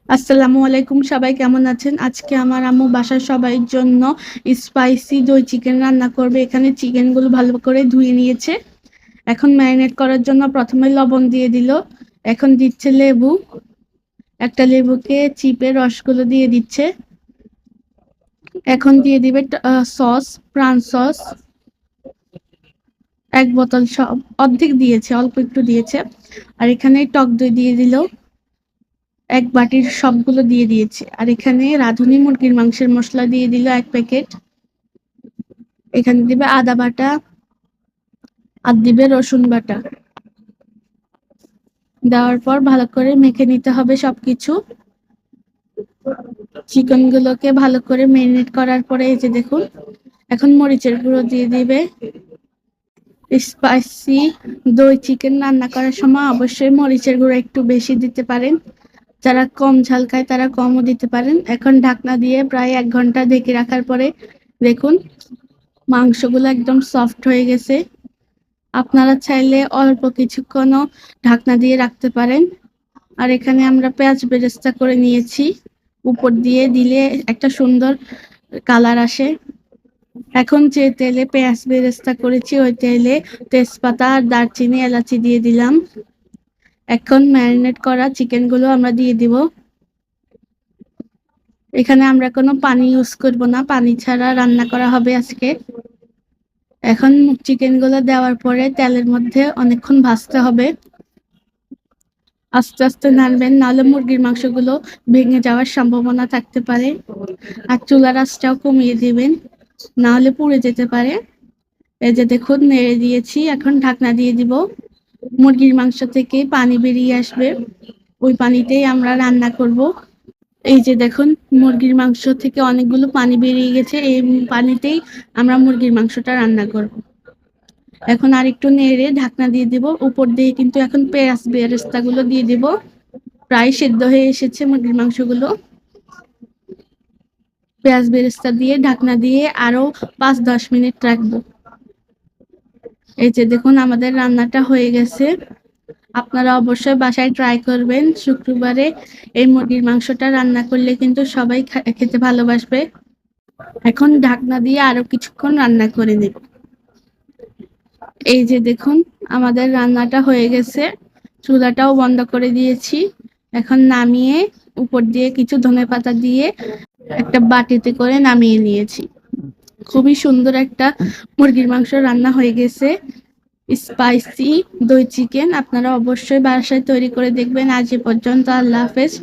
আসসালামু আলাইকুম, সবাই কেমন আছেন? আজকে আমার আম্মু বাসার সবাই জন্য স্পাইসি দই চিকেন রান্না করবে। এখানে চিকেন গুলো ভালো করে ধুয়ে নিয়েছে। এখন ম্যারিনেট করার জন্য প্রথমে লবণ দিয়ে দিল। এখন দিচ্ছে লেবু। একটা লেবুকে চিপে রসগুলো দিয়ে দিচ্ছে। এখন দিয়ে দিবে সস, প্রাণ সস। এক বোতল, সব অর্ধেক দিয়েছে, অল্প একটু দিয়েছে। আর এখানে টক দই দিয়ে দিল। এক বাটির সবগুলো দিয়ে দিয়েছে। আর এখানে রাঁধুনি মুরগির মাংসের মশলা দিয়ে দিল 1 প্যাকেট। এখানে দিবে আদা বাটা আর দিবে রসুন বাটা। দেওয়ার পর ভালো করে মেখে নিতে হবে সবকিছু। চিকেন গুলোকে ভালো করে ম্যারিনেট করার পরে এই যে দেখুন, এখন মরিচের গুঁড়ো দিয়ে দিবে। স্পাইসি দই চিকেন রান্না করার সময় অবশ্যই মরিচের গুঁড়ো একটু বেশি দিতে পারেন। যারা কম ঝাল খায় তারা কমও দিতে পারেন। এখন ঢাকনা দিয়ে প্রায় 1 ঘন্টা ঢেকে রাখার পরে দেখুন, মাংসগুলো একদম সফট হয়ে গেছে। আপনারা চাইলে অল্প কিছুক্ষণও ঢাকনা দিয়ে রাখতে পারেন। আর এখানে আমরা পেঁয়াজ বেরেস্তা করে নিয়েছি। উপর দিয়ে দিলে একটা সুন্দর কালার আসে। এখন যে তেলে পেঁয়াজ বেরেস্তা করেছি ওই তেলে তেজপাতা আর দারচিনি এলাচি দিয়ে দিলাম। এখন ম্যারিনেট করা চিকেন গুলো আমরা দিয়ে দিব। এখানে আমরা কোনো পানি ইউজ করব না, পানি ছাড়া রান্না করা হবে আজকে। এখন চিকেন গুলো দেওয়ার পরে তেলের মধ্যে অনেকক্ষণ ভাজতে হবে। আস্তে আস্তে নাড়বেন, নাহলে মুরগির মাংসগুলো ভেঙে যাওয়ার সম্ভাবনা থাকতে পারে। আর চুলার আঁচটাও কমিয়ে দিবেন, নাহলে পুড়ে যেতে পারে। এই যে দেখুন, নেড়ে দিয়েছি। এখন ঢাকনা দিয়ে দিব। মুরগির মাংস থেকে পানি বেরিয়ে আসবে, ওই পানিতেই আমরা রান্না করব। এই যে দেখুন, মুরগির মাংস থেকে অনেকগুলো পানি বেরিয়ে গেছে। এই পানিতেই আমরা মুরগির মাংসটা রান্না করব। এখন আর একটু নেড়ে ঢাকনা দিয়ে দিব। উপর দিয়ে কিন্তু এখন পেঁয়াজ বেরেস্তা গুলো দিয়ে দিব। প্রায় সেদ্ধ হয়ে এসেছে মুরগির মাংসগুলো। পেঁয়াজ বেরেস্তা দিয়ে ঢাকনা দিয়ে আরো 5-10 মিনিট রাখবো। এই যে দেখুন, আমাদের রান্নাটা হয়ে গেছে। আপনারা অবশ্যই বাসায় ট্রাই করবেন। শুক্রবারে এই মুরগির মাংসটা রান্না করলে কিন্তু সবাই খেতে ভালোবাসবে। এখন ঢাকনা দিয়ে আরো কিছুক্ষণ রান্না করে নেব। এই যে দেখুন, আমাদের রান্নাটা হয়ে গেছে। চুলাটাও বন্ধ করে দিয়েছি। এখন নামিয়ে উপর দিয়ে কিছু ধনেপাতা দিয়ে একটা বাটিতে করে নামিয়ে নিয়েছি। খুবই সুন্দর একটা মুরগির মাংস রান্না হয়ে গেছে। স্পাইসি দই চিকেন আপনারা অবশ্যই বাসায় তৈরি করে দেখবেন। আজ এ পর্যন্ত, আল্লাহ হাফেজ।